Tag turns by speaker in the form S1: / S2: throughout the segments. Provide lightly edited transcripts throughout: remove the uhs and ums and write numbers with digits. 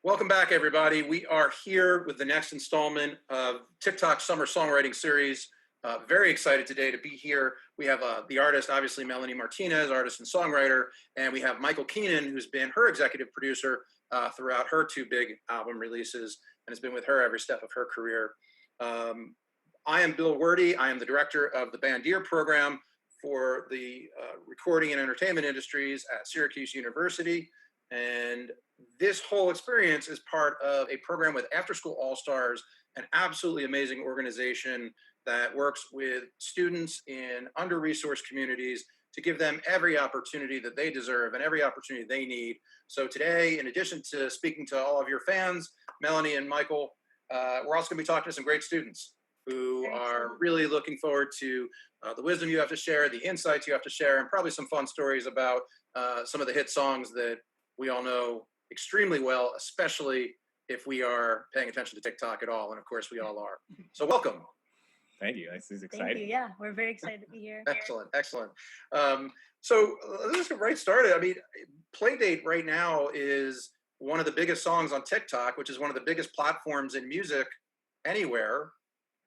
S1: Welcome back, everybody. We are here with the next installment of TikTok Summer Songwriting Series. Very excited today to be here. We have the artist, obviously, Melanie Martinez, artist and songwriter, and we have Michael Keenan, who's been her executive producer throughout her two big album releases and has been with her every step of her career. I am Bill Wordy. I am the director of the Bandier program for the recording and entertainment industries at Syracuse University. And this whole experience is part of a program with After School All-Stars, an absolutely amazing organization that works with students in under-resourced communities to give them every opportunity that they deserve and every opportunity they need. So today, in addition to speaking to all of your fans, Melanie and Michael, we're also going to be talking to some great students who are really looking forward to the wisdom you have to share, the insights you have to share, and probably some fun stories about some of the hit songs that we all know extremely well, especially if we are paying attention to TikTok at all. And of course, we all are. So welcome.
S2: Thank you. This is exciting.
S3: Thank you. Yeah, we're very excited to be here.
S1: Excellent, excellent. So let's get right started. I mean, Playdate right now is one of the biggest songs on TikTok, which is one of the biggest platforms in music anywhere.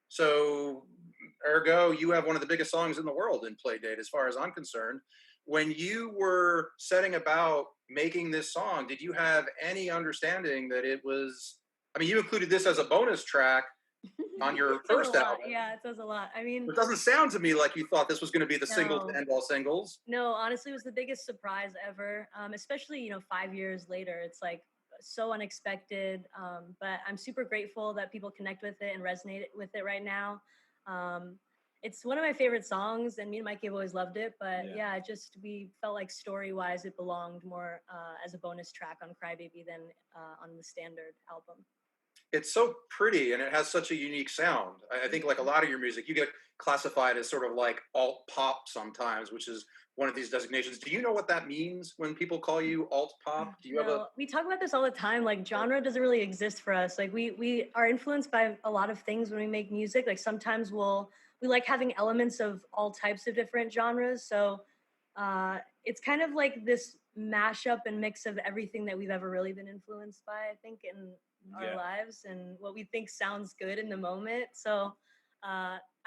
S1: So ergo, you have one of the biggest songs in the world in Playdate, as far as I'm concerned. When you were setting about making this song, did you have any understanding that it was, I mean, you included this as a bonus track on your first album.
S3: Yeah, it says a lot. I mean,
S1: it doesn't sound to me like you thought this was going to be the single to end all singles.
S3: No, honestly, it was the biggest surprise ever, especially, 5 years later. It's like so unexpected, but I'm super grateful that people connect with it and resonate with it right now. It's one of my favorite songs, and me and Mikey have always loved it. But we felt like story-wise, it belonged more as a bonus track on Crybaby than on the standard album.
S1: It's so pretty, and it has such a unique sound. I think, like a lot of your music, you get classified as sort of like alt pop sometimes, which is one of these designations. Do you know what that means when people call you alt pop? Do you have
S3: we talk about this all the time. Like, genre doesn't really exist for us. Like, we are influenced by a lot of things when we make music. Like, sometimes we like having elements of all types of different genres. So it's kind of like this mashup and mix of everything that we've ever really been influenced by, I think, in our lives, and what we think sounds good in the moment. So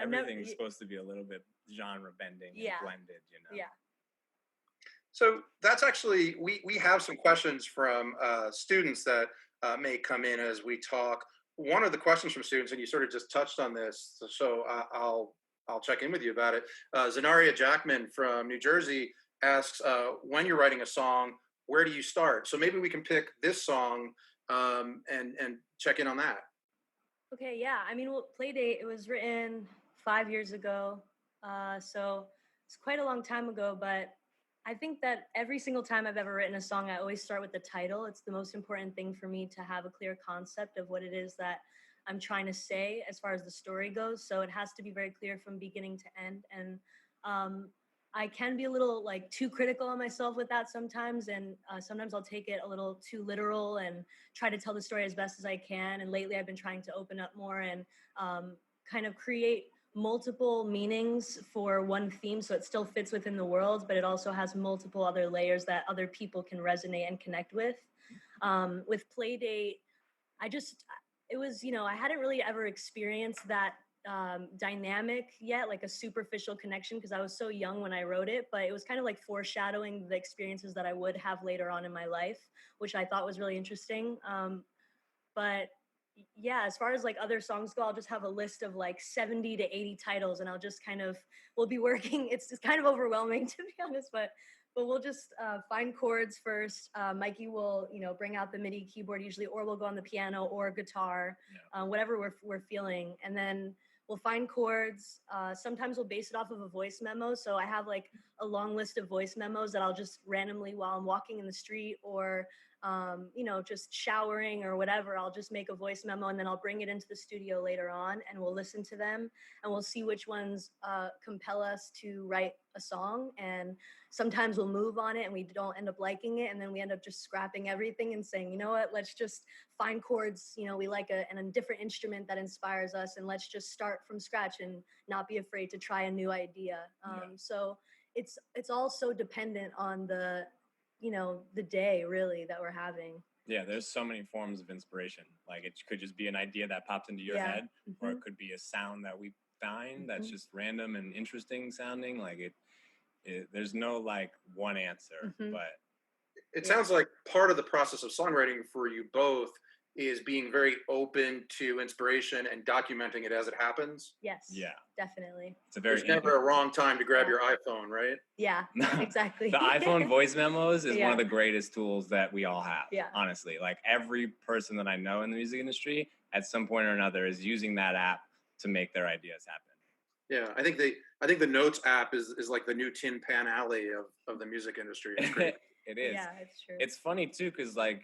S2: everything's supposed to be a little bit genre bending and blended,
S3: Yeah.
S1: So that's actually, we have some questions from students that may come in as we talk. One of the questions from students, and you sort of just touched on this, so I'll check in with you about it. Zenaria Jackman from New Jersey asks, when you're writing a song, where do you start? So maybe we can pick this song and check in on that.
S3: Okay, yeah. I mean, Playdate, it was written 5 years ago, so it's quite a long time ago, but I think that every single time I've ever written a song, I always start with the title. It's the most important thing for me to have a clear concept of what it is that I'm trying to say as far as the story goes. So it has to be very clear from beginning to end. And I can be a little too critical on myself with that sometimes. And sometimes I'll take it a little too literal and try to tell the story as best as I can. And lately I've been trying to open up more and kind of create multiple meanings for one theme, so it still fits within the world, but it also has multiple other layers that other people can resonate and connect with. With Playdate, it was, I hadn't really ever experienced that dynamic yet, like a superficial connection, because I was so young when I wrote it, but it was kind of like foreshadowing the experiences that I would have later on in my life, which I thought was really interesting. But yeah, as far as other songs go, I'll just have a list of 70 to 80 titles, and I'll just we'll be working. It's just kind of overwhelming, to be honest, but we'll just find chords first. Mikey will, bring out the MIDI keyboard usually, or we'll go on the piano or guitar, whatever we're feeling. And then we'll find chords. Sometimes we'll base it off of a voice memo. So I have a long list of voice memos that I'll just randomly, while I'm walking in the street or just showering or whatever, I'll just make a voice memo, and then I'll bring it into the studio later on, and we'll listen to them, and we'll see which ones compel us to write a song. And sometimes we'll move on it and we don't end up liking it, and then we end up just scrapping everything and saying, you know what, let's just find chords, we like a different instrument that inspires us, and let's just start from scratch and not be afraid to try a new idea. So it's all so dependent on the day really that we're having.
S2: Yeah, there's so many forms of inspiration. Like it could just be an idea that pops into your head, or it could be a sound that we find that's just random and interesting sounding. Like there's no like one answer, but
S1: it sounds like part of the process of songwriting for you both is being very open to inspiration and documenting it as it happens.
S3: Yes.
S2: Yeah.
S3: Definitely.
S1: There's never a wrong time to grab your iPhone, right?
S3: Yeah, exactly.
S2: The iPhone voice memos is one of the greatest tools that we all have.
S3: Yeah.
S2: Honestly, like every person that I know in the music industry at some point or another is using that app to make their ideas happen.
S1: Yeah, I think the Notes app is like the new Tin Pan Alley of the music industry. It's great.
S2: It is.
S3: Yeah, it's true.
S2: It's funny too, because like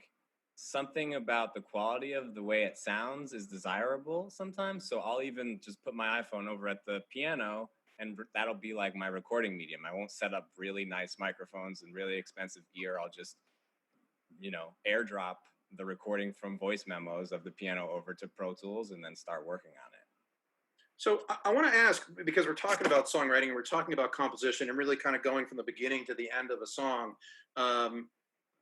S2: something about the quality of the way it sounds is desirable sometimes. So I'll even just put my iPhone over at the piano, and that'll be like my recording medium. I won't set up really nice microphones and really expensive gear. I'll just, airdrop the recording from voice memos of the piano over to Pro Tools and then start working on it.
S1: So I want to ask, because we're talking about songwriting and we're talking about composition and really kind of going from the beginning to the end of a song,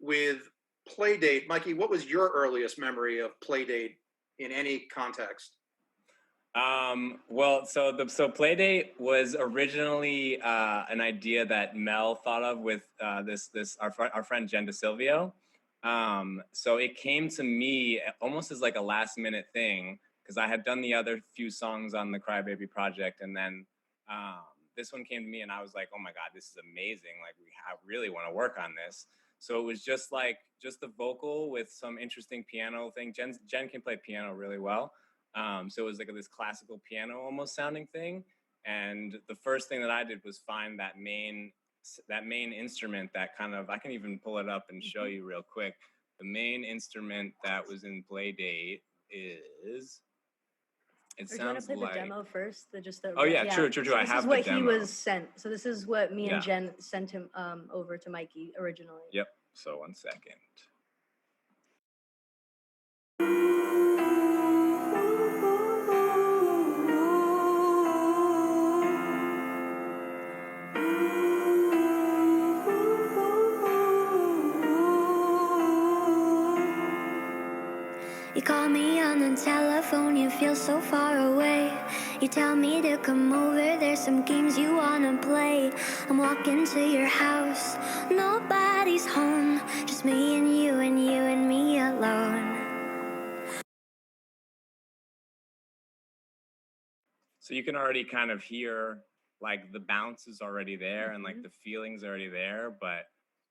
S1: with Playdate, Mikey, what was your earliest memory of Playdate in any context?
S2: Well, so Playdate was originally an idea that Mel thought of with our friend Jen DeSilvio. So it came to me almost as like a last minute thing, because I had done the other few songs on the Crybaby project, and then this one came to me, and I was like, oh my God, this is amazing. Like, I really want to work on this. So it was just the vocal with some interesting piano thing. Jen can play piano really well. So it was like this classical piano almost sounding thing. And the first thing that I did was find that main instrument that kind of, I can even pull it up and show you real quick. The main instrument that was in Playdate is, it sounds like.
S3: Do you want to play the demo first?
S2: Oh yeah, true.
S3: So
S2: I have the demo.
S3: this is what he was sent. So this is what me and Jen sent him over to Mikey originally.
S2: Yep. So 1 second.
S4: You call me on the telephone, you feel so far away. You tell me to come over, there's some games you wanna play. I'm walking to your house, nobody's home, just me and you and me alone.
S2: So you can already kind of hear like the bounce is already there and like the feeling's already there, but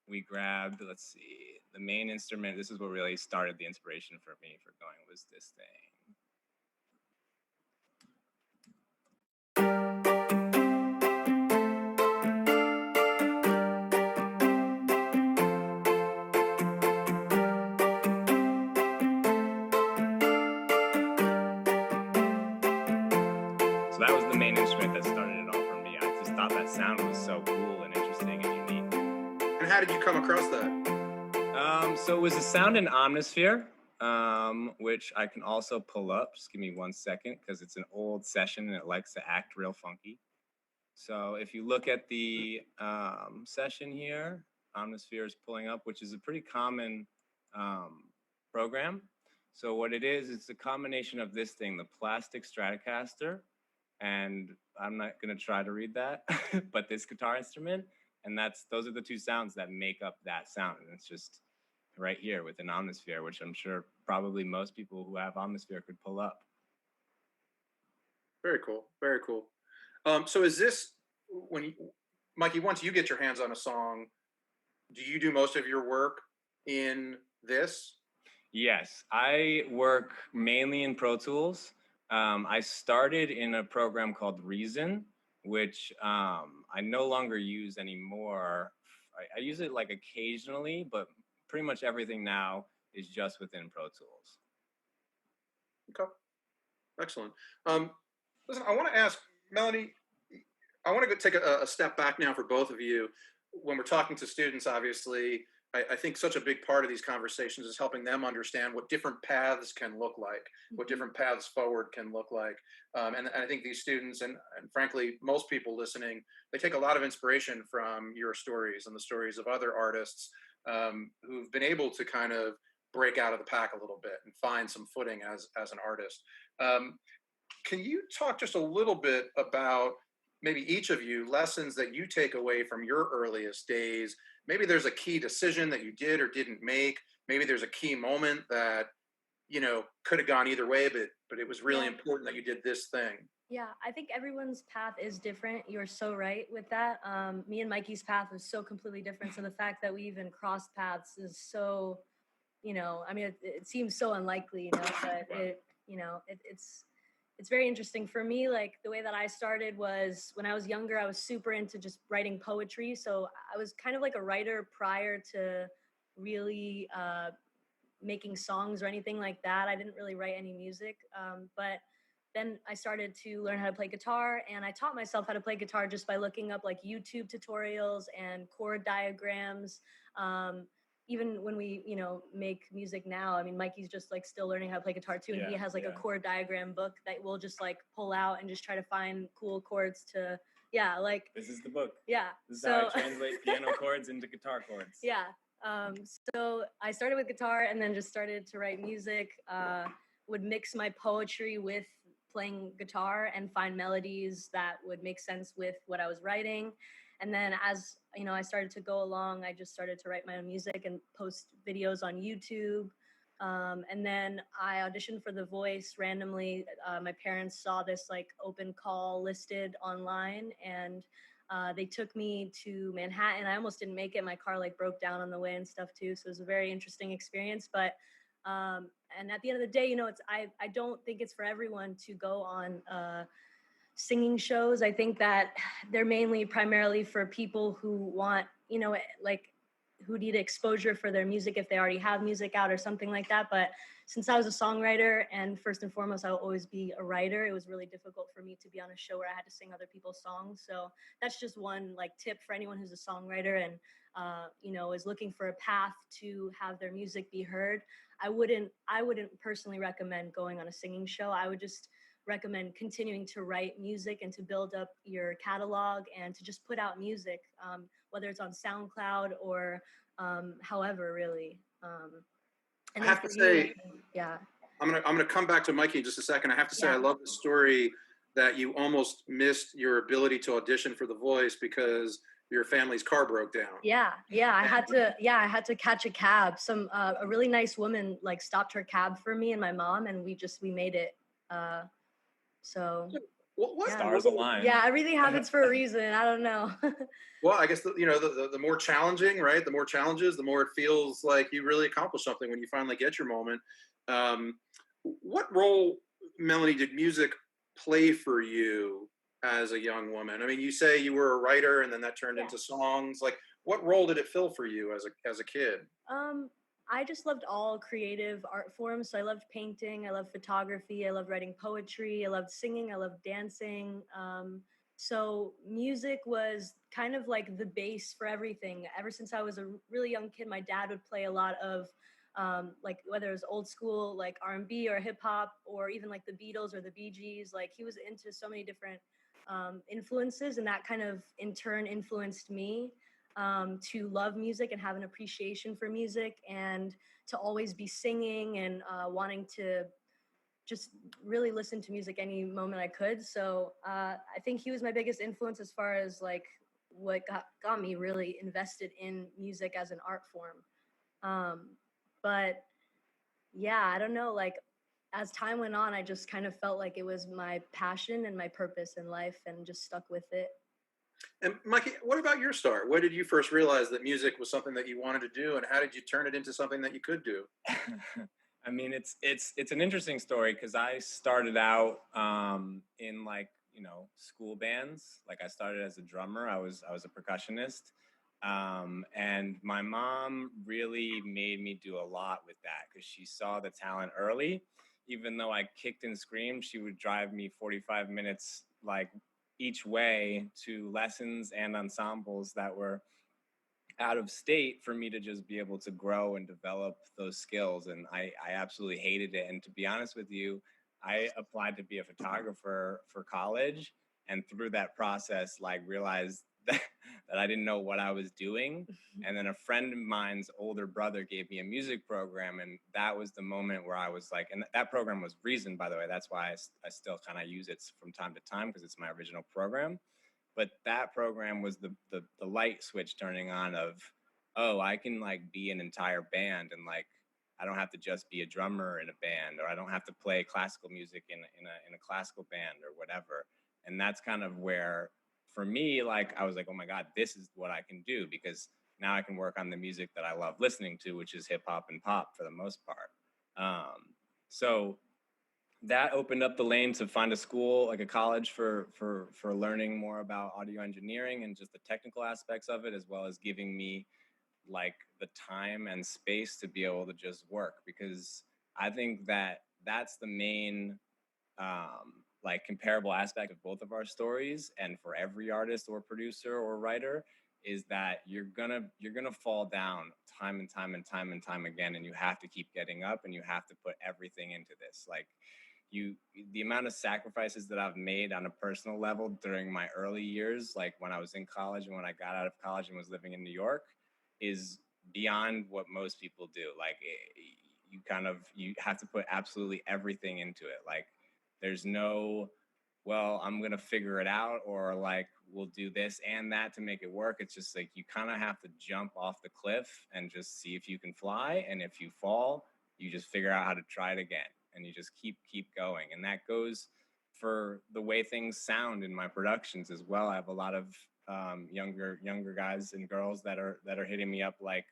S2: we grabbed, let's see, the main instrument. This is what really started the inspiration for me for going, was this thing. So that was the main instrument that started it all for me. I just thought that sound was so cool and interesting and unique.
S1: And how did you come across that?
S2: So it was a sound in Omnisphere, which I can also pull up. Just give me 1 second, because it's an old session and it likes to act real funky. So if you look at the session here, Omnisphere is pulling up, which is a pretty common program. So what it is, it's a combination of this thing, the plastic Stratocaster, and I'm not going to try to read that, but this guitar instrument, and those are the two sounds that make up that sound. And it's just right here with an Omnisphere, which I'm sure probably most people who have Omnisphere could pull up.
S1: Very cool. Very cool. So is this, Mikey, once you get your hands on a song, do you do most of your work in this?
S2: Yes, I work mainly in Pro Tools. I started in a program called Reason, which I no longer use anymore. I use it like occasionally, but pretty much everything now is just within Pro Tools.
S1: Okay, excellent. Listen, I want to ask Melanie, I want to take a step back now for both of you. When we're talking to students, obviously, I think such a big part of these conversations is helping them understand what different paths can look like, what different paths forward can look like. And I think these students, and frankly, most people listening, they take a lot of inspiration from your stories and the stories of other artists who've been able to kind of break out of the pack a little bit and find some footing as an artist. Um, can you talk just a little bit about maybe each of you lessons that you take away from your earliest days? Maybe there's a key decision that you did or didn't make. Maybe there's a key moment that could have gone either way, but it was really
S3: Yeah.
S1: important that you did this thing.
S3: Yeah, I think everyone's path is different. You're so right with that. Me and Mikey's path was so completely different. So the fact that we even crossed paths is so, I mean, it seems so unlikely, but it's very interesting for me. Like the way that I started was when I was younger, I was super into just writing poetry. So I was kind of like a writer prior to really making songs or anything like that. I didn't really write any music, but then I started to learn how to play guitar, and I taught myself how to play guitar just by looking up like YouTube tutorials and chord diagrams. Even when we, make music now, I mean, Mikey's just like still learning how to play guitar too, and he has like a chord diagram book that we'll just like pull out and just try to find cool chords to, like.
S2: This is the book.
S3: Yeah.
S2: This is how I translate piano chords into guitar chords.
S3: Yeah. So I started with guitar and then just started to write music, would mix my poetry with playing guitar and find melodies that would make sense with what I was writing. And then as, I started to go along, I just started to write my own music and post videos on YouTube. And then I auditioned for The Voice randomly. My parents saw this like open call listed online, and they took me to Manhattan. I almost didn't make it. My car like broke down on the way and stuff too. So it was a very interesting experience. But and at the end of the day, I don't think it's for everyone to go on singing shows. I think that they're primarily for people who want, like who need exposure for their music if they already have music out or something like that. But since I was a songwriter, and first and foremost, I'll always be a writer, it was really difficult for me to be on a show where I had to sing other people's songs. So that's just one like tip for anyone who's a songwriter and is looking for a path to have their music be heard. I wouldn't personally recommend going on a singing show. I would just recommend continuing to write music and to build up your catalog and to just put out music, whether it's on SoundCloud or however, really.
S1: I have to say,
S3: yeah.
S1: I'm gonna come back to Mikey in just a second. I have to say,
S3: Yeah.
S1: I love the story that you almost missed your ability to audition for The Voice because your family's car broke down.
S3: Yeah. I had to catch a cab. A really nice woman like stopped her cab for me and my mom, and we made it. So
S1: What
S2: stars align?
S3: Yeah, everything happens for a reason. I don't know.
S1: Well, I guess the more challenging, right? The more challenges, the more it feels like you really accomplished something when you finally get your moment. What role, Melanie, did music play for you as a young woman? I mean, you say you were a writer, and then that turned into songs. Like, what role did it fill for you as a kid?
S3: I just loved all creative art forms. So I loved painting, I loved photography, I loved writing poetry, I loved singing, I loved dancing. So music was kind of like the base for everything. Ever since I was a really young kid, my dad would play a lot of like whether it was old school like R&B or hip hop or even like the Beatles or the Bee Gees. Like he was into so many different influences, and that kind of in turn influenced me to love music and have an appreciation for music and to always be singing and wanting to just really listen to music any moment I could. So I think he was my biggest influence as far as like what got me really invested in music as an art form. But yeah, I don't know, like as time went on, I just kind of felt like it was my passion and my purpose in life and just stuck with it.
S1: And Mikey, what about your start? When did you first realize that music was something that you wanted to do, and how did you turn it into something that you could do?
S2: I mean, it's an interesting story because I started out in like school bands. Like I started as a drummer. I was a percussionist, and my mom really made me do a lot with that because she saw the talent early. Even though I kicked and screamed, she would drive me 45 minutes like each way to lessons and ensembles that were out of state for me to just be able to grow and develop those skills. And I absolutely hated it. And to be honest with you, I applied to be a photographer for college, and through that process, like realized that I didn't know what I was doing. And then a friend of mine's older brother gave me a music program, and that was the moment where I was like, and that program was Reason, by the way. That's why I still kind of use it from time to time, because it's my original program. But that program was the light switch turning on of, oh, I can like be an entire band, and like I don't have to just be a drummer in a band, or I don't have to play classical music in a classical band or whatever. And that's kind of where, for me, like I was like, oh my God, this is what I can do, because now I can work on the music that I love listening to, which is hip hop and pop for the most part. So that opened up the lane to find a school, like a college for learning more about audio engineering and just the technical aspects of it, as well as giving me like the time and space to be able to just work. Because I think that that's the main like comparable aspect of both of our stories, and for every artist or producer or writer, is that you're gonna fall down time and time and time and time again, and you have to keep getting up, and you have to put everything into this. Like the amount of sacrifices that I've made on a personal level during my early years, like when I was in college and when I got out of college and was living in New York, is beyond what most people do. Like you have to put absolutely everything into it. Like there's no, well, I'm going to figure it out, or like we'll do this and that to make it work. It's just like you kind of have to jump off the cliff and just see if you can fly. And if you fall, you just figure out how to try it again, and you just keep going. And that goes for the way things sound in my productions as well. I have a lot of younger guys and girls that are hitting me up like,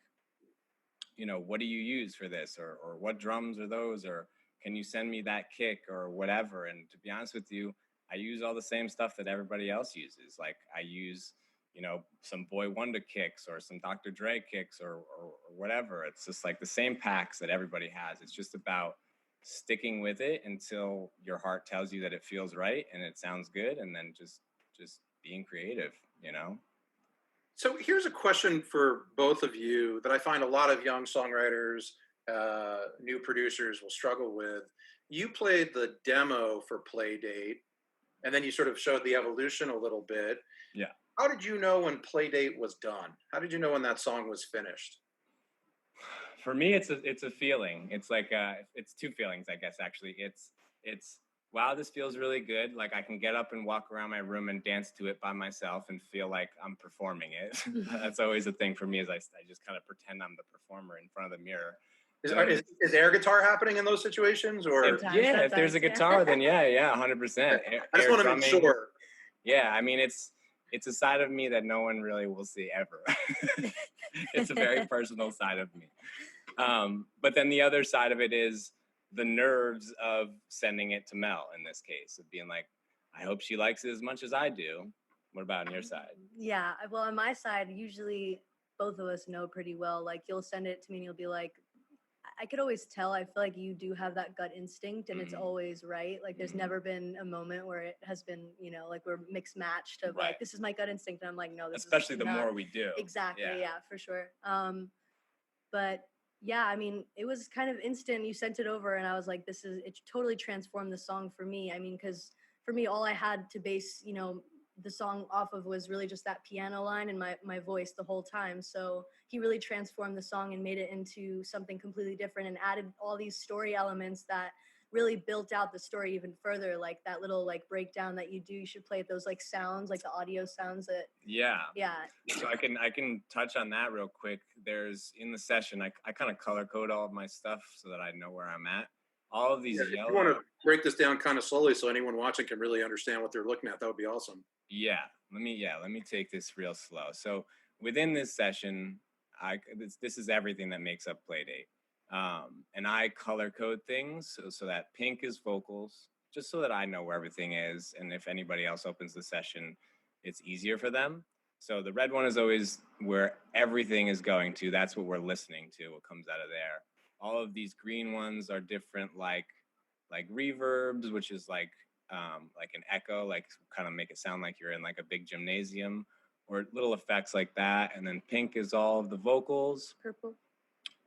S2: you know, what do you use for this, or what drums are those, or can you send me that kick or whatever. And to be honest with you, I use all the same stuff that everybody else uses. Like I use, you know, some Boy Wonder kicks or some Dr. Dre kicks or whatever. It's just like the same packs that everybody has. It's just about sticking with it until your heart tells you that it feels right and it sounds good, and then just being creative, you know?
S1: So here's a question for both of you that I find a lot of young songwriters, new producers will struggle with. You played the demo for Playdate, and then you sort of showed the evolution a little bit.
S2: Yeah.
S1: How did you know when Playdate was done? How did you know when that song was finished?
S2: For me, it's a feeling. It's like it's two feelings, I guess. Actually, it's wow, this feels really good. Like I can get up and walk around my room and dance to it by myself and feel like I'm performing it. That's always a thing for me. Is I just kind of pretend I'm the performer in front of the mirror.
S1: Is air guitar happening in those situations, or
S2: if there's a guitar, then yeah, 100%.
S1: I just want to make sure.
S2: Yeah, I mean it's a side of me that no one really will see ever. It's a very personal side of me. But then the other side of it is the nerves of sending it to Mel in this case, of being like, I hope she likes it as much as I do. What about on your side?
S3: Yeah, well, on my side, usually both of us know pretty well. Like you'll send it to me and you'll be like, I could always tell. I feel like you do have that gut instinct, and it's always right. Like there's never been a moment where it has been, you know, like we're mixed matched of like, this is my gut instinct, and I'm like, no, this
S2: especially
S3: is
S2: the
S3: not.
S2: more we do.
S3: Exactly, yeah, for sure. But yeah, I mean, it was kind of instant. You sent it over, and I was like, it totally transformed the song for me. I mean, because for me, all I had to base, you know, the song off of was really just that piano line and my voice the whole time. So he really transformed the song and made it into something completely different, and added all these story elements that really built out the story even further. Like that little like breakdown that you do, you should play those like sounds, like the audio sounds that.
S2: Yeah.
S3: Yeah.
S2: So I can touch on that real quick. There's in the session, I kind of color code all of my stuff so that I know where I'm at. All of these yellow.
S1: If you want to break this down kind of slowly so anyone watching can really understand what they're looking at, that would be awesome.
S2: Yeah. Let me take this real slow. So within this session, this is everything that makes up Playdate. And I color code things so that pink is vocals, just so that I know where everything is. And if anybody else opens the session, it's easier for them. So the red one is always where everything is going to. That's what we're listening to, what comes out of there. All of these green ones are different, like reverbs, which is like an echo, like kind of make it sound like you're in like a big gymnasium, or little effects like that. And then pink is all of the vocals.
S3: Purple.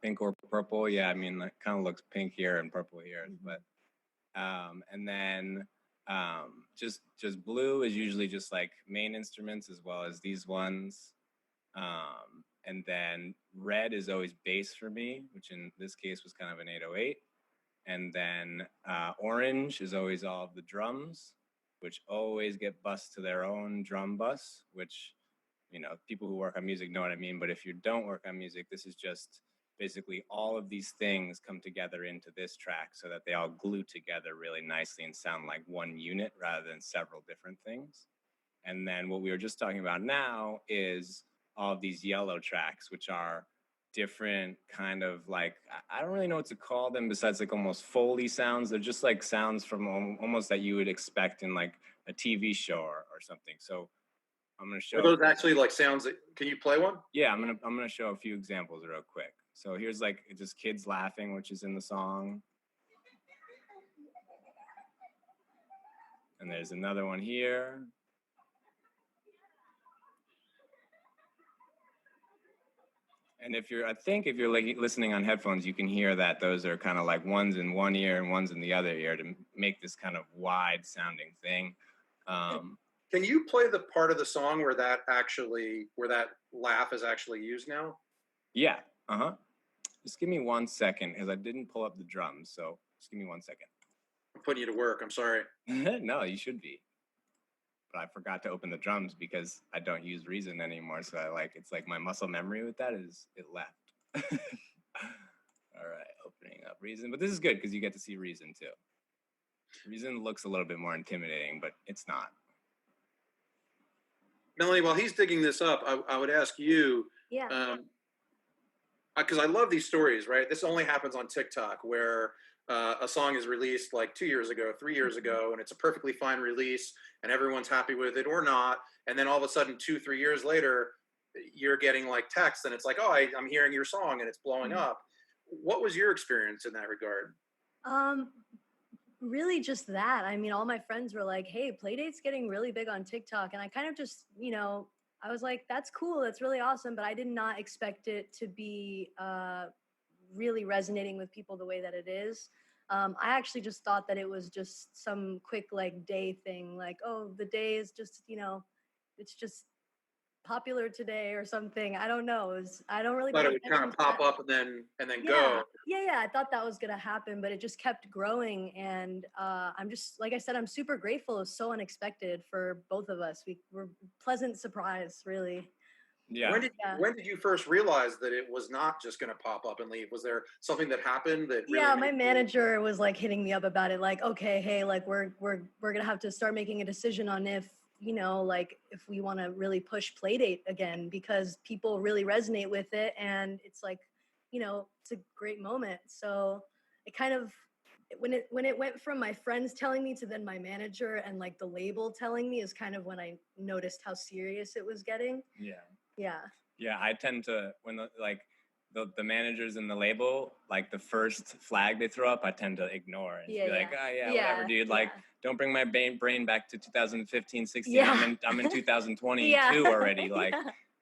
S2: Pink or purple, yeah. I mean, it kind of looks pink here and purple here, but and then Just blue is usually just like main instruments as well as these ones. And then red is always bass for me, which in this case was kind of an 808. And then orange is always all of the drums, which always get bussed to their own drum bus, which, you know, people who work on music know what I mean. But if you don't work on music, this is just basically all of these things come together into this track so that they all glue together really nicely and sound like one unit rather than several different things. And then what we were just talking about now is all of these yellow tracks, which are different kind of like, I don't really know what to call them besides like almost Foley sounds. They're just like sounds from almost that you would expect in like a TV show or something. So I'm going to show.
S1: Are those actually like sounds that, can you play one?
S2: Yeah, I'm gonna show a few examples real quick. So here's like just kids laughing, which is in the song. And there's another one here. And if you're like listening on headphones, you can hear that those are kind of like ones in one ear and ones in the other ear to make this kind of wide sounding thing.
S1: Can you play the part of the song where that laugh is actually used now?
S2: Yeah. Just give me 1 second because I didn't pull up the drums. So just give me 1 second.
S1: I'm putting you to work. I'm sorry.
S2: No, you should be. But I forgot to open the drums because I don't use Reason anymore. So it's like my muscle memory with that is it left. All right, opening up Reason. But this is good because you get to see Reason too. Reason looks a little bit more intimidating, but it's not.
S1: Melanie, while he's digging this up, I would ask you, because I love these stories, right? This only happens on TikTok where a song is released like 2 years ago, 3 years ago, and it's a perfectly fine release and everyone's happy with it or not. And then all of a sudden, 2-3 years later, you're getting like text and it's like, oh, I'm hearing your song and it's blowing up. What was your experience in that regard?
S3: Really just that. I mean, all my friends were like, hey, Playdate's getting really big on TikTok. And I kind of just, I was like, that's cool. That's really awesome. But I did not expect it to be really resonating with people the way that it is. I actually just thought that it was just some quick like day thing. Like, oh, the day is just, it's just popular today or something. I don't know. I don't really.
S1: But it would kind of pop up and then go.
S3: Yeah. I thought that was gonna happen, but it just kept growing, and I'm just like I said, I'm super grateful. It was so unexpected for both of us. We were pleasant surprise, really.
S2: Yeah.
S1: When did you first realize that it was not just going to pop up and leave? Was there something that happened that? Really
S3: my manager was like hitting me up about it, like, okay, hey, like we're gonna have to start making a decision on if if we want to really push Playdate again, because people really resonate with it, and it's like, it's a great moment. So it kind of when it went from my friends telling me to then my manager and like the label telling me is kind of when I noticed how serious it was getting. Yeah, I
S2: tend to, when the managers in the label, like the first flag they throw up, I tend to ignore and be like, whatever, dude. Like, don't bring my brain back to 2015, 16. I'm in 2022 already. Like,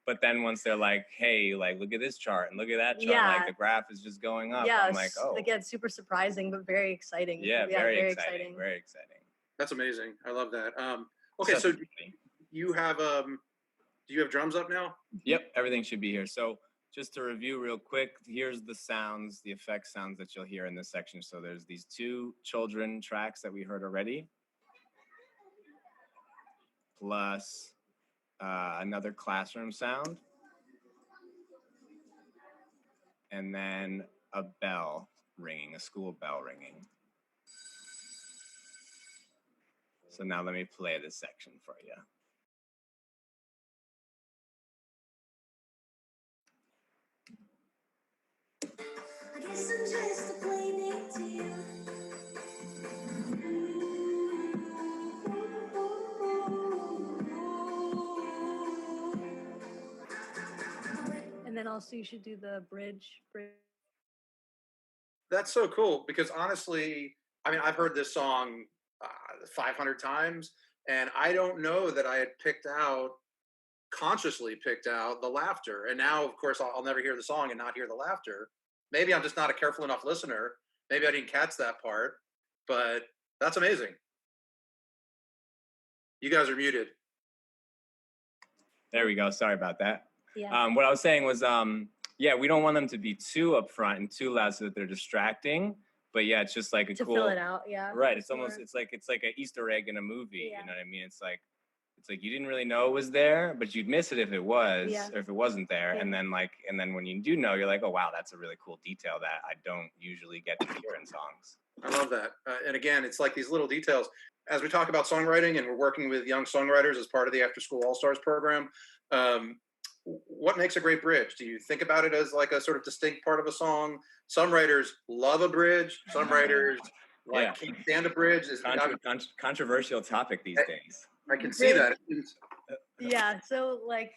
S2: but then once they're like, hey, like, look at this chart and look at that chart, like the graph is just going up. I'm like, oh.
S3: Again, super surprising, but very exciting.
S2: Yeah, very exciting. Very exciting.
S1: That's amazing. I love that. Okay, so you have do you have drums up now?
S2: Yep, everything should be here. So just to review real quick, here's the sounds, the effect sounds that you'll hear in this section. So there's these 2 children tracks that we heard already, plus another classroom sound, and then a bell ringing, a school bell ringing. So now let me play this section for you.
S4: I guess I'm just a playdate to you.
S3: And then also you should do the bridge.
S1: That's so cool, because honestly, I mean, I've heard this song 500 times, and I don't know that I had consciously picked out the laughter. And now, of course, I'll never hear the song and not hear the laughter. Maybe I'm just not a careful enough listener. Maybe I didn't catch that part, but that's amazing. You guys are muted.
S2: There we go. Sorry about that.
S3: Yeah.
S2: What I was saying was, yeah, we don't want them to be too upfront and too loud so that they're distracting. But yeah, it's just like a
S3: to
S2: cool,
S3: fill it out. Yeah.
S2: right? It's almost it's like an Easter egg in a movie.
S3: Yeah.
S2: You know what I mean? It's like you didn't really know it was there, but you'd miss it if it was, or if it wasn't there.
S3: Yeah.
S2: And then when you do know, you're like, oh wow, that's a really cool detail that I don't usually get to hear in songs.
S1: I love that. And again, it's like these little details. As we talk about songwriting, and we're working with young songwriters as part of the After School All Stars program, what makes a great bridge? Do you think about it as like a sort of distinct part of a song? Some writers love a bridge. Some writers can't stand a bridge.
S2: Controversial topic these days.
S1: I can see that.
S3: Yeah. So like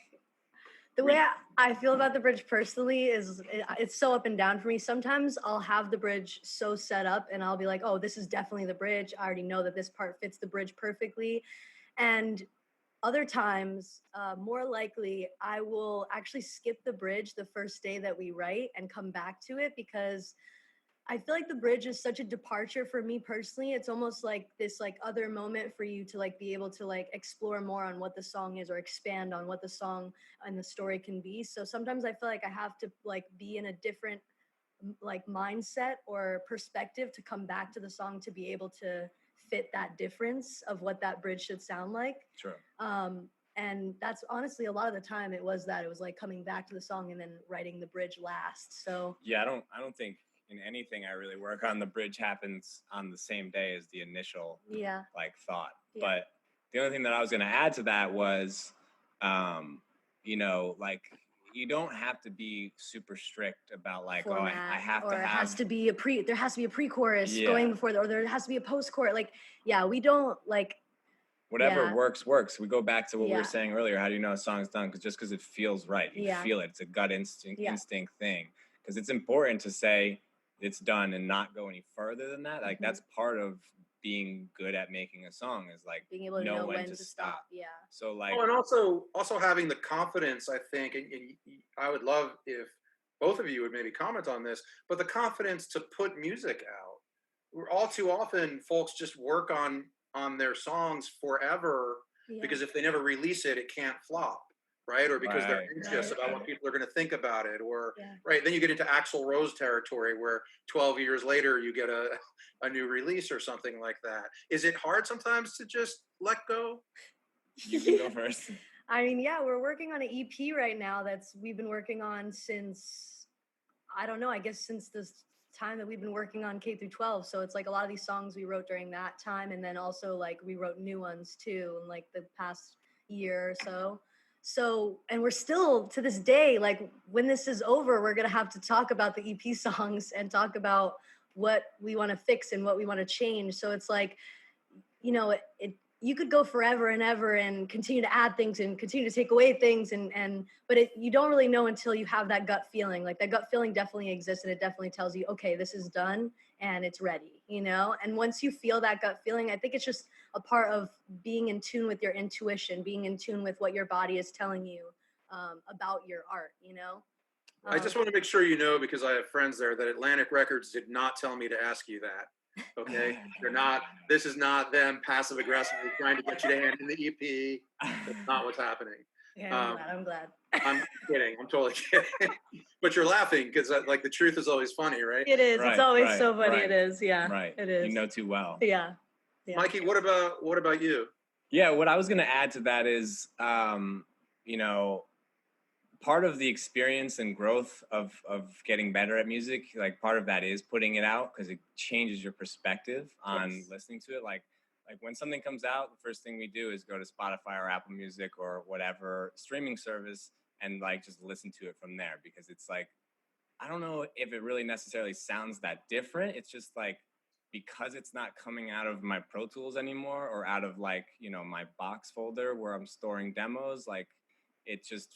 S3: the way I feel about the bridge personally is it's so up and down for me. Sometimes I'll have the bridge so set up and I'll be like, oh, this is definitely the bridge. I already know that this part fits the bridge perfectly. And other times, more likely, I will actually skip the bridge the first day that we write and come back to it because I feel like the bridge is such a departure for me personally. It's almost like this like other moment for you to like be able to like explore more on what the song is or expand on what the song and the story can be. So sometimes I feel like I have to like be in a different like mindset or perspective to come back to the song to be able to fit that difference of what that bridge should sound like.
S2: Sure.
S3: And that's honestly a lot of the time it was like coming back to the song and then writing the bridge last. So
S2: yeah, I don't think in anything I really work on the bridge happens on the same day as the initial like thought. Yeah. But the only thing that I was going to add to that was, you know, like you don't have to be super strict about like, format, I have to have.
S3: There has to be a pre-chorus going before, or there has to be a post-chorus. Like, we don't like.
S2: Whatever works. We go back to what we were saying earlier. How do you know a song's done? Because it feels right. You feel it. It's a gut instinct thing. Because it's important to say it's done and not go any further than that. Like that's part of being good at making a song is like
S3: being able to know when to stop. Yeah.
S2: So like,
S1: and also having the confidence, I think, and I would love if both of you would maybe comment on this, but the confidence to put music out. We're all too often folks just work on their songs forever because if they never release it, it can't flop. Right. Or because they're anxious about what people are going to think about it. Or then you get into Axl Rose territory where 12 years later you get a new release or something like that. Is it hard sometimes to just let go?
S2: You can go first.
S3: I mean, we're working on an EP right now we've been working on since, I don't know, I guess since this time that we've been working on K through 12. So it's like a lot of these songs we wrote during that time. And then also like we wrote new ones too in like the past year or so. So, and we're still to this day, like when this is over, we're going to have to talk about the EP songs and talk about what we want to fix and what we want to change. So it's like, you know, you could go forever and ever and continue to add things and continue to take away things. But you don't really know until you have that gut feeling. Like that gut feeling definitely exists and it definitely tells you, okay, this is done and it's ready, you know? And once you feel that gut feeling, I think it's just a part of being in tune with your intuition, being in tune with what your body is telling you about your art, you know?
S1: I just want to make sure you know, because I have friends there, that Atlantic Records did not tell me to ask you that. Okay, this is not them passive aggressively trying to get you to hand in the EP. That's not what's happening.
S3: Yeah, I'm glad.
S1: I'm kidding. I'm totally kidding. But you're laughing because like the truth is always funny, right?
S3: It is. It's always so funny. It is. Yeah.
S2: Right.
S3: It is.
S2: You know too well.
S3: Yeah.
S1: Mikey, what about you?
S2: Yeah, what I was going to add to that is, you know, part of the experience and growth of getting better at music, like part of that is putting it out because it changes your perspective on listening to it. Like when something comes out, the first thing we do is go to Spotify or Apple Music or whatever streaming service and like just listen to it from there, because it's like, I don't know if it really necessarily sounds that different. It's just like, because it's not coming out of my Pro Tools anymore or out of like, you know, my box folder where I'm storing demos, like it just,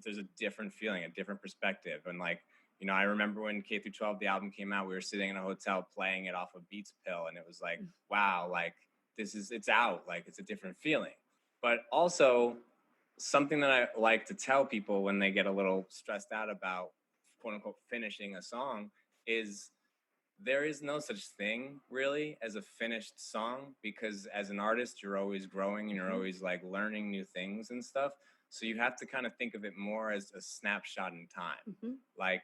S2: there's a different feeling, a different perspective. And like, you know, I remember when K through 12, the album came out, we were sitting in a hotel playing it off of Beats Pill. And it was like, wow, like it's out, like it's a different feeling. But also something that I like to tell people when they get a little stressed out about quote unquote finishing a song is there is no such thing really as a finished song, because as an artist, you're always growing and you're always like learning new things and stuff. So you have to kind of think of it more as a snapshot in time. Like,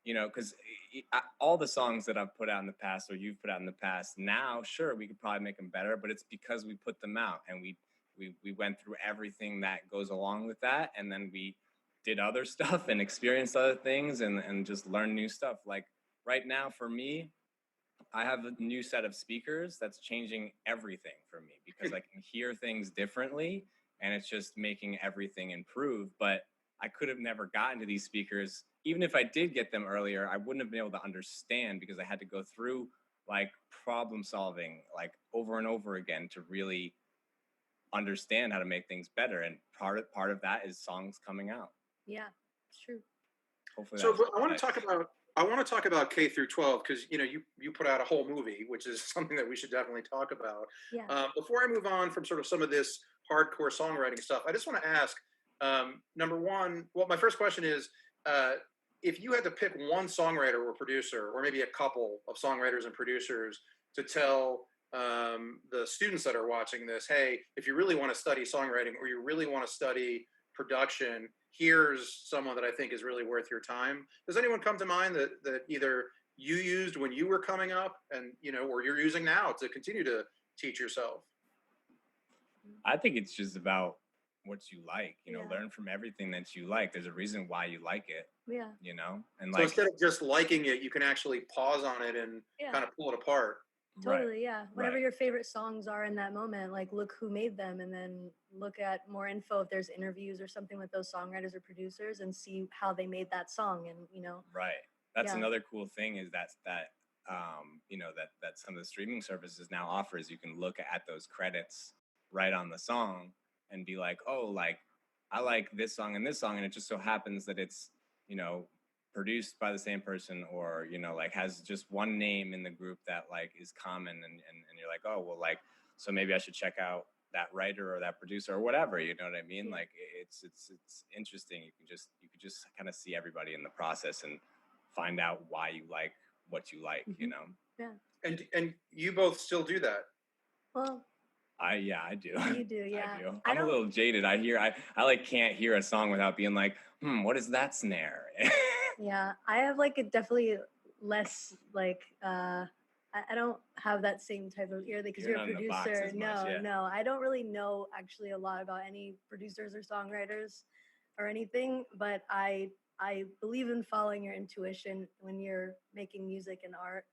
S2: because all the songs that I've put out in the past, or you've put out in the past, now, sure, we could probably make them better, but it's because we put them out and we went through everything that goes along with that. And then we did other stuff and experienced other things and just learned new stuff. Like right now for me, I have a new set of speakers that's changing everything for me, because I can hear things differently and it's just making everything improve. But I could have never gotten to these speakers. Even if I did get them earlier, I wouldn't have been able to understand, because I had to go through like problem solving like over and over again to really understand how to make things better. And part of that is songs coming out.
S3: Yeah, it's true.
S2: Hopefully.
S1: So I want to talk about K through 12, because you put out a whole movie, which is something that we should definitely talk about.
S3: Yeah.
S1: Before I move on from sort of some of this hardcore songwriting stuff, I just want to ask, number one, well, my first question is, if you had to pick one songwriter or producer, or maybe a couple of songwriters and producers to tell the students that are watching this, hey, if you really want to study songwriting or you really want to study production, here's someone that I think is really worth your time. Does anyone come to mind that either you used when you were coming up and, or you're using now to continue to teach yourself?
S2: I think it's just about what you like,
S3: Yeah.
S2: learn from everything that you like. There's a reason why you like it.
S3: Yeah.
S2: And
S1: So
S2: like,
S1: instead of just liking it, you can actually pause on it and kind of pull it apart.
S3: Totally, yeah. Whatever
S2: right.
S3: your favorite songs are in that moment, like look who made them, and then look at more info if there's interviews or something with those songwriters or producers, and see how they made that song. And
S2: Right. That's
S3: Yeah.
S2: another cool thing, is that some of the streaming services now offers. You can look at those credits right on the song and be like, oh, like I like this song and this song, and it just so happens that it's produced by the same person, or like has just one name in the group that like is common, and you're like, oh well, like so maybe I should check out that writer or that producer or whatever, you know what I mean?
S3: Yeah.
S2: Like it's interesting. You could just kind of see everybody in the process and find out why you like what you like.
S3: Yeah.
S1: And you both still do that?
S3: Well,
S2: I do.
S3: You do, yeah.
S2: I do. I'm a little jaded. I like can't hear a song without being like, what is that snare?
S3: Yeah, I have like a definitely less like I don't have that same type of ear, because you're a
S2: not in the box
S3: producer.
S2: as much, yeah.
S3: No, I don't really know actually a lot about any producers or songwriters or anything, but I believe in following your intuition when you're making music and art,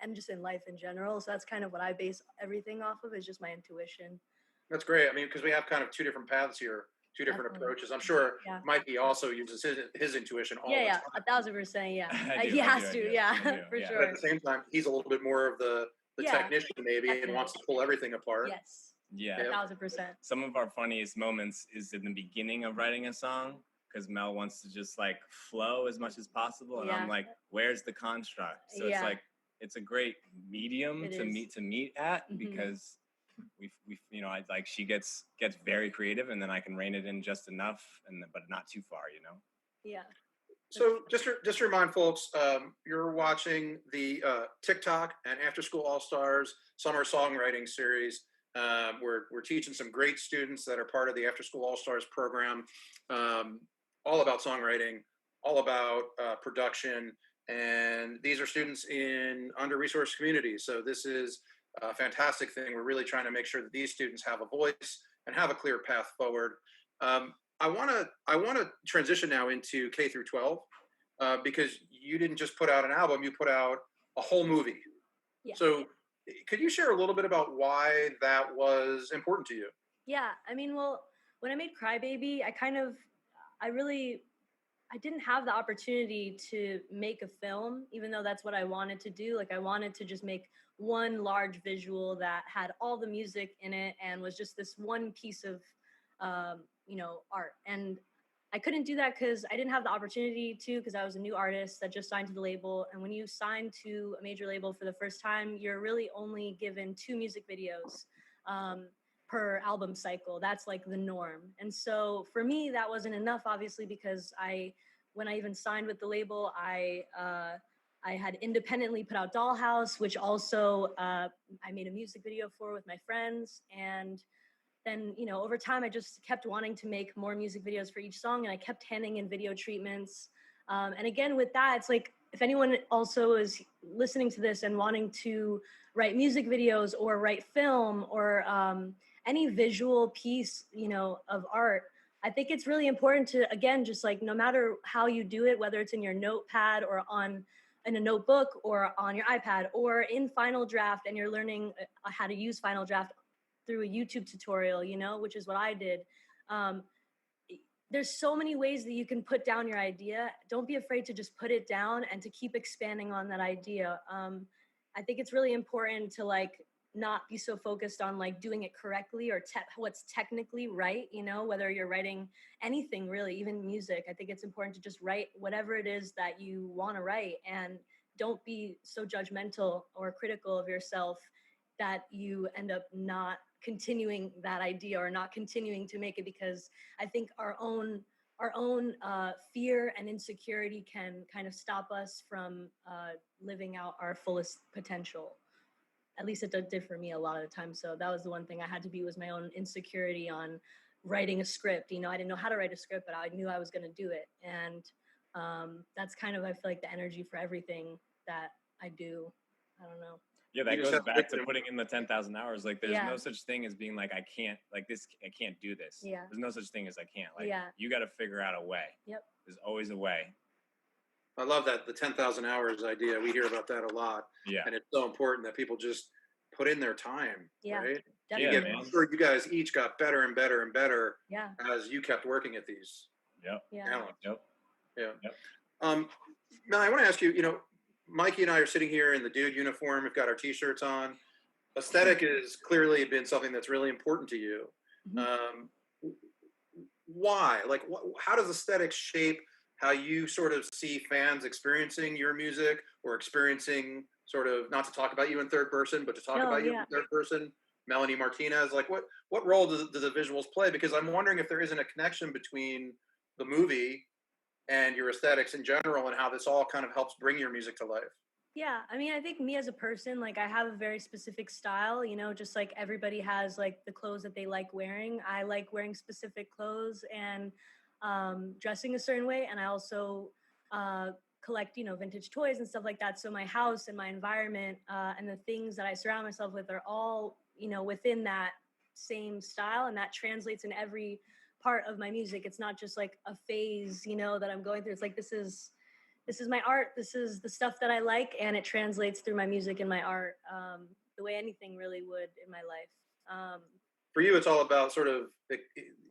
S3: and just in life in general. So that's kind of what I base everything off of, is just my intuition.
S1: That's great. I mean, because we have kind of two different paths here, two different
S3: Definitely.
S1: approaches. I'm sure
S3: Yeah.
S1: Mikey also uses his intuition all the
S3: Yeah,
S1: time.
S3: 1,000%. Yeah,
S2: I do,
S3: he
S2: I
S3: has
S2: do,
S3: to.
S2: I do,
S3: For
S2: yeah.
S3: sure.
S1: But at the same time, he's a little bit more of the
S3: Yeah,
S1: technician maybe, and wants to pull everything apart.
S3: Yes.
S2: Yeah.
S3: 1,000%.
S2: Some of our funniest moments is in the beginning of writing a song, because Mel wants to just like flow as much as possible, and I'm like, where's the construct? So it's like, it's a great medium to meet at, because we I like, she gets very creative, and then I can rein it in just enough, but not too far,
S3: Yeah.
S1: So just to remind folks, you're watching the TikTok and After School All Stars Summer Songwriting Series. We're teaching some great students that are part of the After School All Stars program, all about songwriting, all about production, and these are students in under-resourced communities. So this is a fantastic thing. We're really trying to make sure that these students have a voice and have a clear path forward. I want to transition now into K through 12, because you didn't just put out an album, you put out a whole movie.
S3: Yeah.
S1: So could you share a little bit about why that was important to you?
S3: Yeah, I mean, well, when I made Crybaby, I didn't have the opportunity to make a film, even though that's what I wanted to do. Like, I wanted to just make one large visual that had all the music in it and was just this one piece of, art. And I couldn't do that because I didn't have the opportunity to, because I was a new artist that just signed to the label. And when you sign to a major label for the first time, you're really only given 2 music videos per album cycle. That's like the norm. And so for me, that wasn't enough, obviously, because when I even signed with the label, I I had independently put out Dollhouse, which also I made a music video for with my friends. And then, you know, over time, I just kept wanting to make more music videos for each song, and I kept handing in video treatments. And again, with that, it's like, if anyone also is listening to this and wanting to write music videos or write film or any visual piece, you know, of art, I think it's really important to, again, just like, no matter how you do it, whether it's in your notepad or in a notebook or on your iPad or in Final Draft, and you're learning how to use Final Draft through a YouTube tutorial, you know, which is what I did. There's so many ways that you can put down your idea. Don't be afraid to just put it down and to keep expanding on that idea. I think it's really important to like not be so focused on like doing it correctly or what's technically right, you know, whether you're writing anything really, even music. I think it's important to just write whatever it is that you want to write, and don't be so judgmental or critical of yourself that you end up not continuing that idea or not continuing to make it, because I think our own fear and insecurity can kind of stop us from living out our fullest potential. At least it did for me a lot of the time. So that was the one thing I had to beat, was my own insecurity on writing a script. You know, I didn't know how to write a script, but I knew I was going to do it. And that's kind of, I feel like, the energy for everything that I do. I don't know.
S2: Yeah, that goes back to putting in the 10,000 hours. Like, there's no such thing as being like, I can't do this.
S3: Yeah.
S2: There's no such thing as I can't. Like,
S3: yeah.
S2: You got to figure out a way.
S3: Yep.
S2: There's always a way.
S1: I love that, the 10,000 hours idea. We hear about that a lot.
S2: Yeah.
S1: And it's so important that people just put in their time.
S3: Yeah.
S1: Right?
S3: Definitely.
S1: I'm sure you guys each got better and better and better.
S3: Yeah.
S1: As you kept working at these.
S2: Yep.
S3: Yeah.
S1: Talents.
S2: Yep.
S1: Yeah.
S2: Yep.
S1: Now I want to ask you, you know, Mikey and I are sitting here in the dude uniform. We've got our t-shirts on. Aesthetic has clearly been something that's really important to you. Mm-hmm. Why? Like, how does aesthetics shape how you sort of see fans experiencing your music, or experiencing, sort of, not to talk about you in third person, but to talk about you in third person? Melanie Martinez, like what role do the visuals play? Because I'm wondering if there isn't a connection between the movie and your aesthetics in general, and how this all kind of helps bring your music to life.
S3: Yeah, I mean, I think me as a person, like, I have a very specific style, you know, just like everybody has like the clothes that they like wearing. I like wearing specific clothes and dressing a certain way. And I also collect, you know, vintage toys and stuff like that. So my house and my environment and the things that I surround myself with are all, you know, within that same style, and that translates in every part of my music. It's not just like a phase, you know, that I'm going through. It's like, this is my art. This is the stuff that I like, and it translates through my music and my art the way anything really would in my life.
S1: For you, it's all about sort of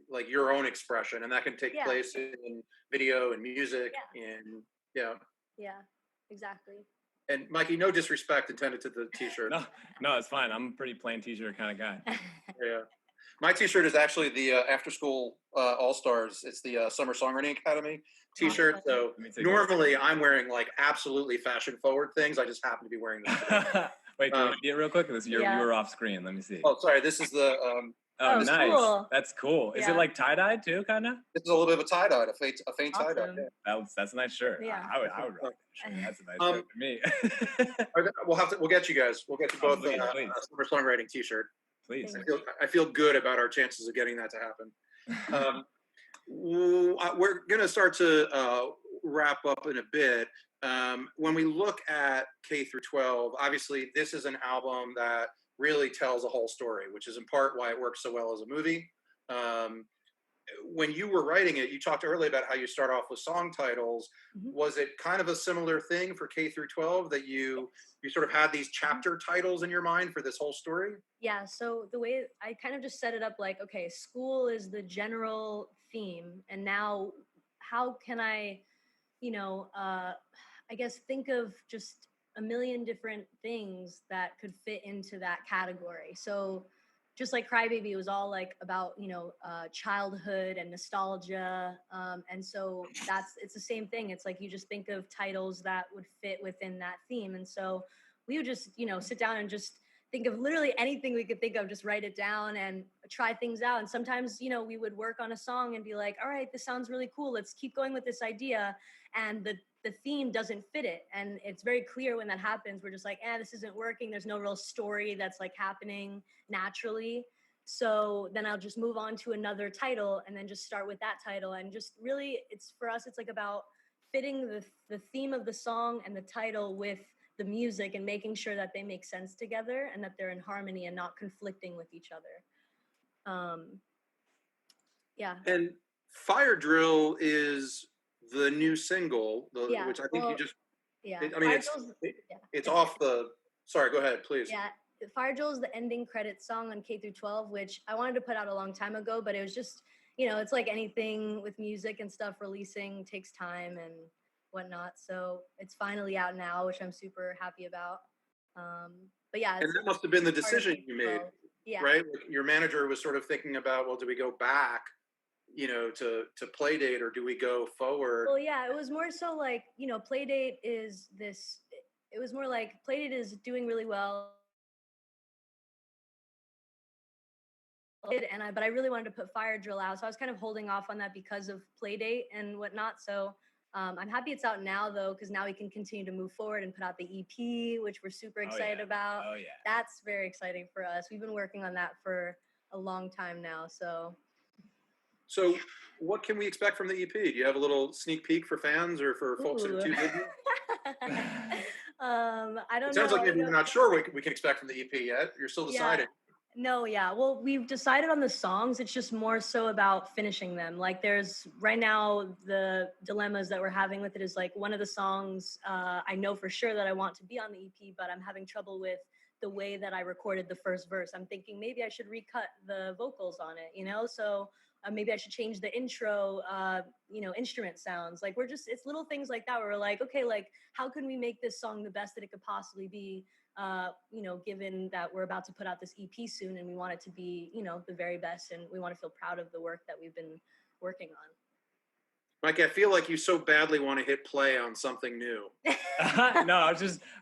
S1: like your own expression, and that can take place in video and music. And
S3: yeah, exactly.
S1: And Mikey, no disrespect intended to the t-shirt.
S2: No, it's fine. I'm a pretty plain t-shirt kind of guy.
S1: Yeah. My t-shirt is actually the After School All-Stars. It's the Summer Songwriting Academy t-shirt. So normally I'm wearing like absolutely fashion-forward things. I just happen to be wearing them today.
S2: Wait, can we see it real quick? You were off screen. Let me see.
S1: Oh, sorry. This is the...
S2: oh, nice.
S3: Cool.
S2: That's cool. Is it like tie-dyed too, kind of?
S1: This is a little bit of a tie-dye, a faint
S3: Awesome.
S1: tie-dye. Yeah.
S2: That's a nice shirt.
S3: Yeah.
S2: I would rock that shirt. That's a nice shirt for me.
S1: We'll get you guys. We'll get you both
S2: please.
S1: a Summer Songwriting t-shirt.
S2: Please.
S1: I feel good about our chances of getting that to happen. We're going to start to wrap up in a bit. When we look at K through 12, obviously this is an album that really tells a whole story, which is in part why it works so well as a movie. When you were writing it, you talked earlier about how you start off with song titles. Mm-hmm. Was it kind of a similar thing for K through 12, that you sort of had these chapter titles in your mind for this whole story?
S3: Yeah, so the way I kind of just set it up, like, okay, school is the general theme, and now how can I, you know, I guess think of just a million different things that could fit into that category. So just like Crybaby, it was all like about, you know, childhood and nostalgia. And so it's the same thing. It's like, you just think of titles that would fit within that theme. And so we would just, you know, sit down and just think of literally anything we could think of, just write it down and try things out. And sometimes, you know, we would work on a song and be like, all right, this sounds really cool. Let's keep going with this idea. And the theme doesn't fit it. And it's very clear when that happens. We're just like, this isn't working. There's no real story that's like happening naturally. So then I'll just move on to another title and then just start with that title. And just really, it's for us, it's like about fitting the theme of the song and the title with the music and making sure that they make sense together and that they're in harmony and not conflicting with each other. Yeah.
S1: And Fire Drill is the new single,
S3: Yeah,
S1: which I think you just,
S3: yeah.
S1: I mean, it's off the, sorry, go ahead, please.
S3: Yeah, Fire Drill is the ending credits song on K through 12, which I wanted to put out a long time ago, but it was just, you know, it's like anything with music and stuff, releasing takes time and whatnot. So it's finally out now, which I'm super happy about. But yeah.
S1: And that must have been the decision you made,
S3: yeah.
S1: right? Your manager was sort of thinking about, well, do we go back, you know, to Playdate, or do we go forward?
S3: Well, yeah, it was more so like, you know, Playdate is this, it was more like Playdate is doing really well. But I really wanted to put Fire Drill out, so I was kind of holding off on that because of Playdate and whatnot. So I'm happy it's out now, though, because now we can continue to move forward and put out the EP, which we're super excited about.
S2: Oh yeah,
S3: that's very exciting for us. We've been working on that for a long time now. So
S1: what can we expect from the EP? Do you have a little sneak peek for fans or for folks that are too busy?
S3: I don't know.
S1: It sounds like maybe we're not sure what we can expect from the EP yet. You're still deciding.
S3: No, yeah. Well, we've decided on the songs. It's just more so about finishing them. Like there's right now the dilemmas that we're having with it is like one of the songs I know for sure that I want to be on the EP, but I'm having trouble with the way that I recorded the first verse. I'm thinking maybe I should recut the vocals on it, you know? So maybe I should change the intro, you know, instrument sounds. Like it's little things like that where we're like, okay, like how can we make this song the best that it could possibly be? You know, given that we're about to put out this EP soon and we want it to be, you know, the very best and we want to feel proud of the work that we've been working on.
S1: Mike, I feel like you so badly want to hit play on something new.
S2: No,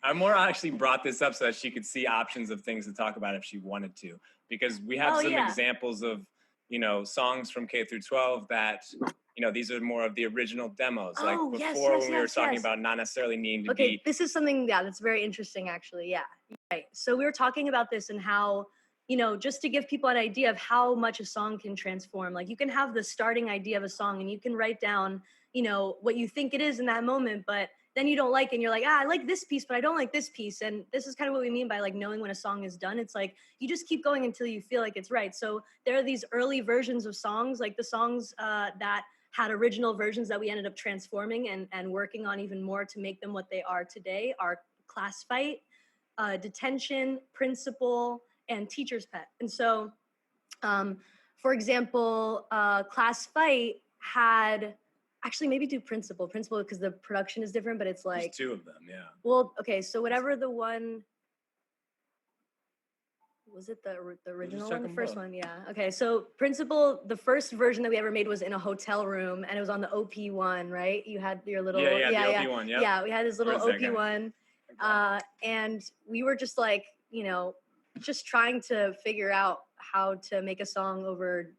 S2: I more actually brought this up so that she could see options of things to talk about if she wanted to, because we have some examples of, you know, songs from K through 12 that, you know, these are more of the original demos. Like before when we were talking about not necessarily needing to be.
S3: This is something, that's very interesting, actually. Yeah. Right. So we were talking about this and how, you know, just to give people an idea of how much a song can transform. Like you can have the starting idea of a song and you can write down, you know, what you think it is in that moment, but then you don't like it and you're like, I like this piece, but I don't like this piece. And this is kind of what we mean by like knowing when a song is done. It's like, you just keep going until you feel like it's right. So there are these early versions of songs, like the songs that had original versions that we ended up transforming and working on even more to make them what they are today are Class Fight, Detention, Principal, and Teacher's Pet. And so, for example, Class Fight had, actually maybe do Principal because the production is different, but it's like
S2: there's two of them, yeah.
S3: Well, okay, so whatever the one, was it the original one, the first one? Yeah. Okay, so Principal, the first version that we ever made was in a hotel room, and it was on the OP1, right? You had your little
S2: the OP1, yeah.
S3: Yeah, we had this little OP1, and we were just like, you know, just trying to figure out how to make a song over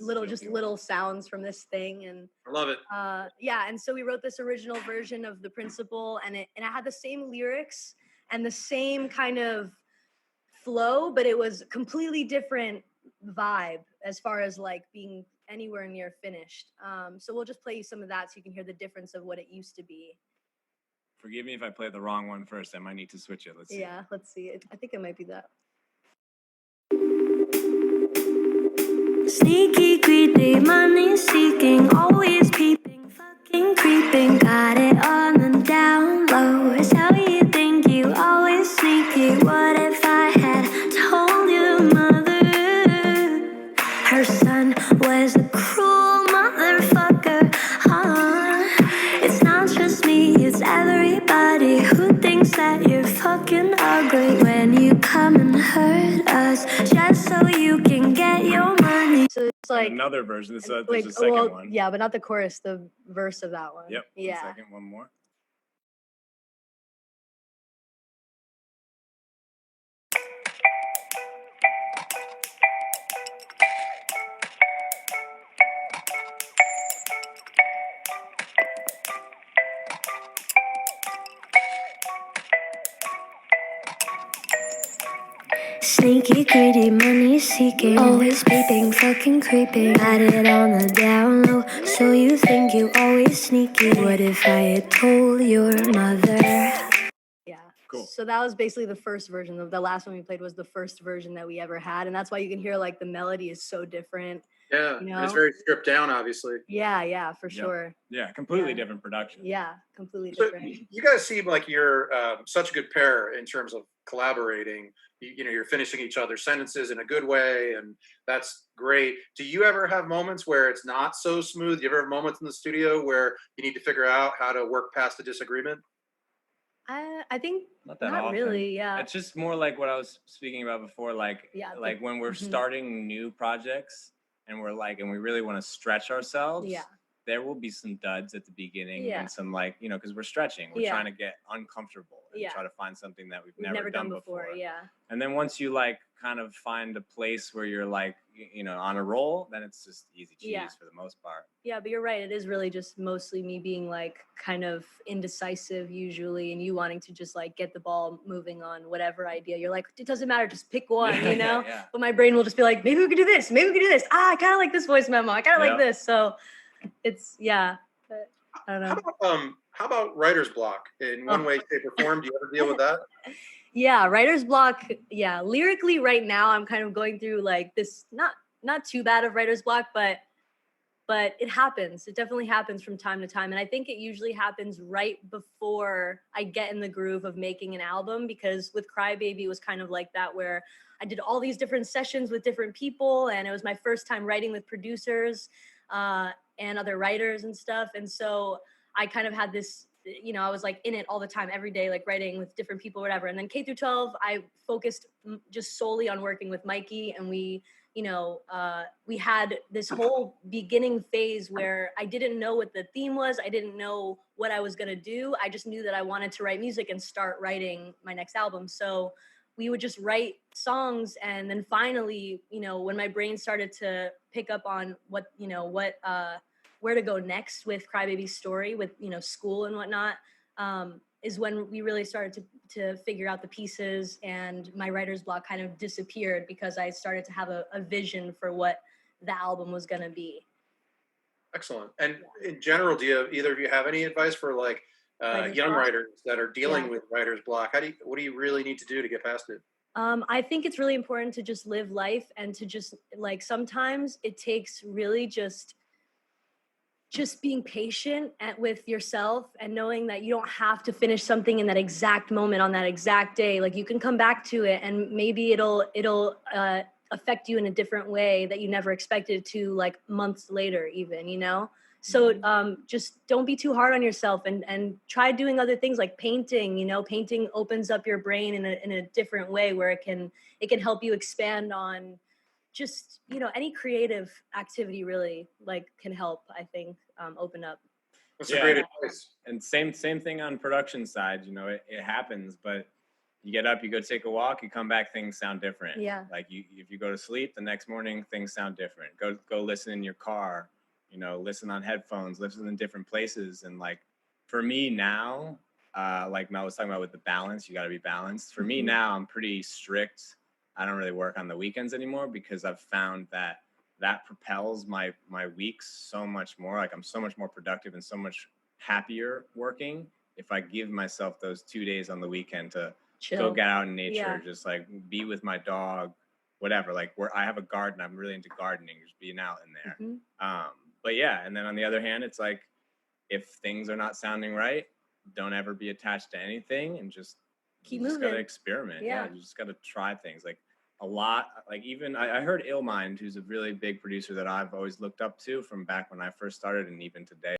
S3: little sounds from this thing, and
S1: I love it.
S3: And so we wrote this original version of the Principal, and it had the same lyrics and the same kind of flow, but it was completely different vibe as far as like being anywhere near finished. So we'll just play you some of that so you can hear the difference of what it used to be.
S2: Forgive me if I play the wrong one first. I might need to switch it. Let's see.
S3: Yeah, let's see. I think it might be that.
S4: Sneaky, greedy, money seeking, always peeping, fucking creeping. Got it on the down low. Is how you think you always sneaky. What if I had told your mother her son was a cruel motherfucker? It's not just me, it's everybody who thinks that you're fucking ugly when you come and hurt us just so you can get your money.
S3: So it's like
S2: another version. There's a second one.
S3: Yeah, but not the chorus, the verse of that one.
S2: Yep.
S3: Yeah.
S2: Second, one more.
S4: Sneaky, greedy, money seeking. Always peeping, fucking creeping. Got it on the down low. So you think you always sneaky. What if I had told your mother?
S3: Yeah.
S2: Cool.
S3: So that was basically the first version. The last one we played was the first version that we ever had. And that's why you can hear like the melody is so different.
S1: Yeah,
S3: You
S1: and it's
S3: know?
S1: very stripped down, obviously.
S3: Yeah, for
S2: Yep.
S3: sure.
S2: Yeah, completely
S3: Yeah.
S2: different production.
S3: Yeah, completely
S1: So
S3: different.
S1: you guys seem like you're such a good pair in terms of collaborating. You know, you're finishing each other's sentences in a good way, and that's great. Do you ever have moments where it's not so smooth? Do you ever have moments in the studio where you need to figure out how to work past the disagreement?
S3: I think
S2: Not that
S3: not
S2: often.
S3: really. Yeah.
S2: It's just more like what I was speaking about before, like
S3: Yeah,
S2: like when we're
S3: mhm.
S2: starting new projects and we really want to stretch ourselves.
S3: Yeah.
S2: There will be some duds at the beginning
S3: Yeah.
S2: and some because we're stretching. We're
S3: Yeah.
S2: trying to get uncomfortable and
S3: Yeah.
S2: try to find something that we've
S3: We've
S2: never done before.
S3: Yeah.
S2: And then once you like kind of find a place where you're like, on a roll, then it's just easy cheese
S3: Yeah.
S2: for the most part.
S3: Yeah, but you're right. It is really just mostly me being like kind of indecisive usually, and you wanting to just like get the ball moving on whatever idea. You're like, it doesn't matter, just pick one, you know?
S2: Yeah.
S3: But my brain will just be like, maybe we could do this, maybe we could do this. I kind of like this voice memo. I kind of like this. So it's, yeah, but I don't know.
S1: How about writer's block in one way, shape, or form? Do you ever deal with that?
S3: Yeah, writer's block. Yeah, lyrically right now I'm kind of going through like this not too bad of writer's block, but it happens. It definitely happens from time to time. And I think it usually happens right before I get in the groove of making an album, because with Crybaby, it was kind of like that, where I did all these different sessions with different people. And it was my first time writing with producers and other writers and stuff. And so I kind of had this, I was like in it all the time, every day, like writing with different people, whatever. And then K through 12, I focused just solely on working with Mikey. And we had this whole beginning phase where I didn't know what the theme was. I didn't know what I was going to do. I just knew that I wanted to write music and start writing my next album. So we would just write songs. And then finally, when my brain started to pick up on where to go next with Crybaby's story, with, school and whatnot, is when we really started to figure out the pieces, and my writer's block kind of disappeared because I started to have a vision for what the album was going to be.
S1: Excellent. And in general, either of you have any advice for like young writers that are dealing with writer's block? What do you really need to do to get past it?
S3: I think it's really important to just live life, and to just like, sometimes it takes really just being patient with yourself, and knowing that you don't have to finish something in that exact moment on that exact day. Like, you can come back to it, and maybe it'll affect you in a different way that you never expected to, like months later even, So just don't be too hard on yourself, and try doing other things like painting. Painting opens up your brain in a different way, where it can help you expand on just, any creative activity really, like, can help, I think, open up.
S1: That's a great advice.
S2: And same thing on production side. It happens, but you get up, you go take a walk, you come back, things sound different.
S3: Yeah.
S2: Like if you go to sleep, the next morning things sound different. Go listen in your car, listen on headphones, listen in different places. And like for me now, like Mel was talking about with the balance, you got to be balanced. For me now, I'm pretty strict. I don't really work on the weekends anymore, because I've found that propels my weeks so much more. Like, I'm so much more productive and so much happier working if I give myself those 2 days on the weekend to go get out in nature, just like be with my dog, whatever. Like, I have a garden, I'm really into gardening, just being out in there. But yeah, and then on the other hand, it's like, if things are not sounding right, don't ever be attached to anything, and just
S3: keep
S2: moving.
S3: Just
S2: gotta experiment. Yeah, you just gotta try things. Like a lot. Like even I heard Illmind, who's a really big producer that I've always looked up to from back when I first started, and even today.